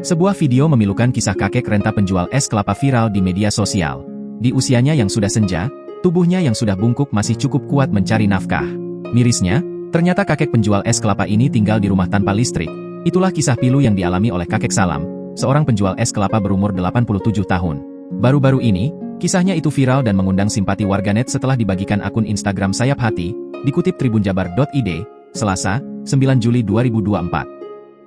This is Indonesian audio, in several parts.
Sebuah video memilukan kisah kakek renta penjual es kelapa viral di media sosial. Di usianya yang sudah senja, tubuhnya yang sudah bungkuk masih cukup kuat mencari nafkah. Mirisnya, ternyata kakek penjual es kelapa ini tinggal di rumah tanpa listrik. Itulah kisah pilu yang dialami oleh kakek Salam, seorang penjual es kelapa berumur 87 tahun. Baru-baru ini, kisahnya itu viral dan mengundang simpati warganet setelah dibagikan akun Instagram Sayap Hati, dikutip tribunjabar.id, Selasa, 9 Juli 2024.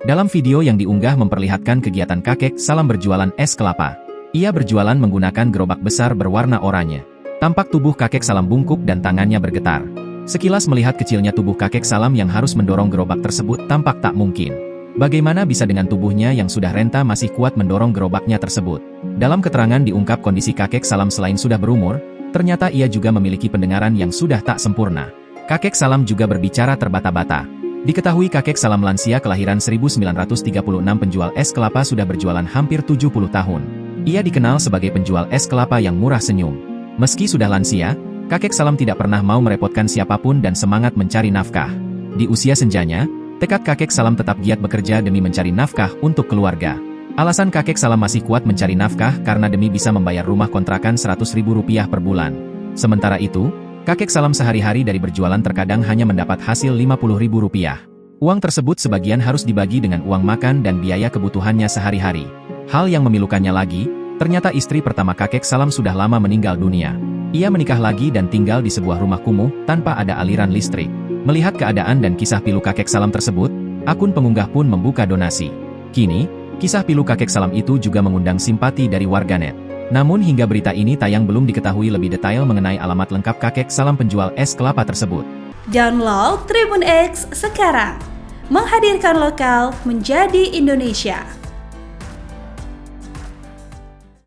Dalam video yang diunggah memperlihatkan kegiatan kakek Salam berjualan es kelapa. Ia berjualan menggunakan gerobak besar berwarna oranye. Tampak tubuh kakek Salam bungkuk dan tangannya bergetar. Sekilas melihat kecilnya tubuh kakek Salam yang harus mendorong gerobak tersebut tampak tak mungkin. Bagaimana bisa dengan tubuhnya yang sudah renta masih kuat mendorong gerobaknya tersebut? Dalam keterangan diungkap kondisi kakek Salam selain sudah berumur, ternyata ia juga memiliki pendengaran yang sudah tak sempurna. Kakek Salam juga berbicara terbata-bata. Diketahui kakek Salam lansia kelahiran 1936 penjual es kelapa sudah berjualan hampir 70 tahun. Ia dikenal sebagai penjual es kelapa yang murah senyum. Meski sudah lansia, kakek Salam tidak pernah mau merepotkan siapapun dan semangat mencari nafkah. Di usia senjanya, tekad kakek Salam tetap giat bekerja demi mencari nafkah untuk keluarga. Alasan kakek Salam masih kuat mencari nafkah karena demi bisa membayar rumah kontrakan Rp100.000 per bulan. Sementara itu, kakek Salam sehari-hari dari berjualan terkadang hanya mendapat hasil Rp50.000. Uang tersebut sebagian harus dibagi dengan uang makan dan biaya kebutuhannya sehari-hari. Hal yang memilukannya lagi, ternyata istri pertama kakek Salam sudah lama meninggal dunia. Ia menikah lagi dan tinggal di sebuah rumah kumuh tanpa ada aliran listrik. Melihat keadaan dan kisah pilu kakek Salam tersebut, akun pengunggah pun membuka donasi. Kini, kisah pilu kakek Salam itu juga mengundang simpati dari warganet. Namun hingga berita ini tayang belum diketahui lebih detail mengenai alamat lengkap kakek Salam penjual es kelapa tersebut. Download Tribun X sekarang, menghadirkan lokal menjadi Indonesia.